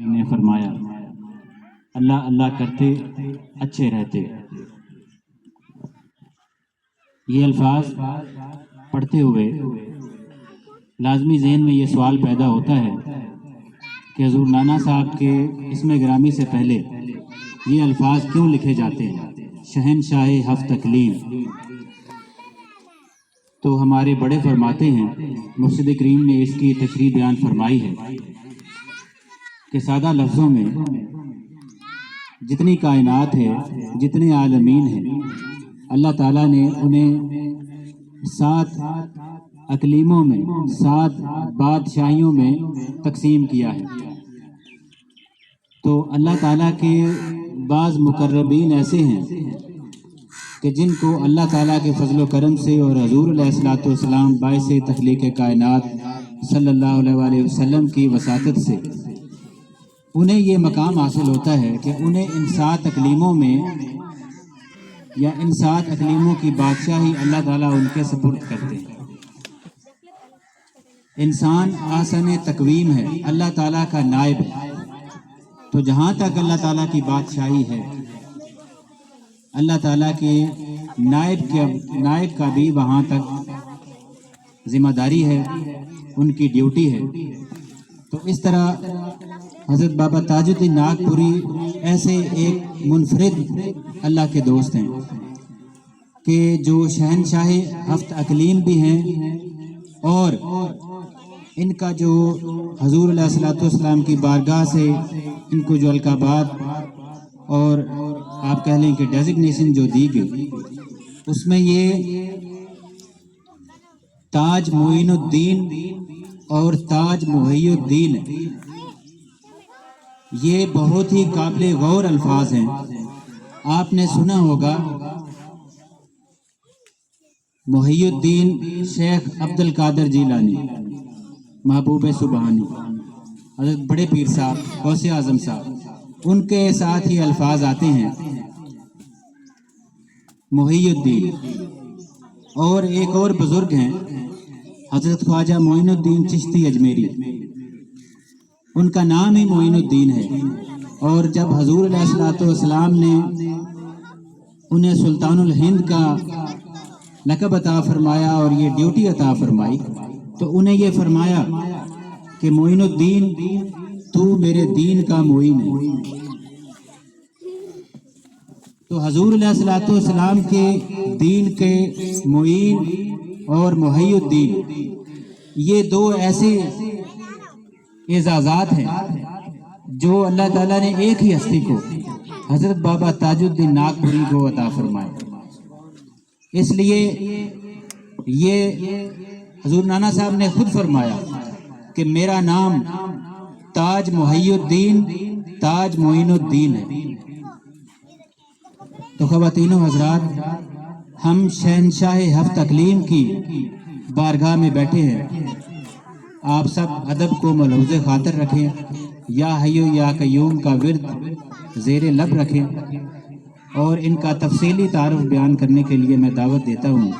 نے فرمایا اللہ اللہ کرتے اچھے رہتے۔ یہ الفاظ پڑھتے ہوئے لازمی ذہن میں یہ سوال پیدا ہوتا ہے کہ حضور نانا صاحب کے اسم گرامی سے پہلے یہ الفاظ کیوں لکھے جاتے ہیں، شہنشاہ ہفت اقلیم؟ تو ہمارے بڑے فرماتے ہیں، مرشد کریم نے اس کی تشریح بیان فرمائی ہے کہ سادہ لفظوں میں جتنی کائنات ہے، جتنے عالمین ہیں، اللہ تعالیٰ نے انہیں 7 اقلیموں میں 7 بادشاہیوں میں تقسیم کیا ہے۔ تو اللہ تعالیٰ کے بعض مقربین ایسے ہیں کہ جن کو اللہ تعالیٰ کے فضل و کرم سے اور حضور علیہ الصلوۃ والسلام باعث تخلیق کائنات صلی اللہ علیہ وآلہ وسلم کی وساطت سے انہیں یہ مقام حاصل ہوتا ہے کہ انہیں ان 7 اقلیموں میں یا ان 7 اقلیموں کی بادشاہی اللہ تعالیٰ ان کے سپرد کرتے ہیں۔ انسان آسن تقویم ہے، اللہ تعالیٰ کا نائب ہے، تو جہاں تک اللہ تعالیٰ کی بادشاہی ہے، اللہ تعالیٰ کے نائب کا بھی وہاں تک ذمہ داری ہے، ان کی ڈیوٹی ہے۔ تو اس طرح حضرت بابا تاج الدین ناگپوری ایسے ایک منفرد اللہ کے دوست ہیں کہ جو شہنشاہ ہفت اقلیم بھی ہیں، اور ان کا جو حضور علیہ الصلوۃ والسلام کی بارگاہ سے ان کو جو القابات اور آپ کہہ لیں کہ ڈیزگنیشن جو دی گئی، اس میں یہ تاج معین الدین اور تاج محی الدین، یہ بہت ہی قابل غور الفاظ ہیں۔ آپ نے سنا ہوگا محی الدین شیخ عبد القادر جیلانی، محبوب سبحانی، حضرت بڑے پیر صاحب غوث اعظم صاحب، ان کے ساتھ ہی الفاظ آتے ہیں محی الدین۔ اور ایک اور بزرگ ہیں حضرت خواجہ معین الدین چشتی اجمیری، ان کا نام ہی معین الدین ہے۔ اور جب حضور علیہ الصلوۃ والسلام نے انہیں سلطان الہند کا لقب عطا فرمایا اور یہ ڈیوٹی عطا فرمائی، تو انہیں یہ فرمایا کہ معین الدین تو میرے دین کا معین ہے۔ تو حضور علیہ الصلوۃ والسلام کے دین کے معین اور محی الدین، یہ 2 ایسے اعزازات ہیں جو اللہ تعالیٰ نے ایک ہی ہستی کو، حضرت بابا تاج الدین ناگپوری کو عطا فرمایا۔ اس لیے یہ حضور نانا صاحب نے خود فرمایا کہ میرا نام تاج محی الدین تاج معین الدین ہے۔ تو خواتین و حضرات، ہم شہنشاہ ہفت اقلیم کی بارگاہ میں بیٹھے ہیں، آپ سب ادب کو ملحوظ خاطر رکھیں، یا حیو یا قیوم کا ورد زیر لب رکھیں، اور ان کا تفصیلی تعارف بیان کرنے کے لیے میں دعوت دیتا ہوں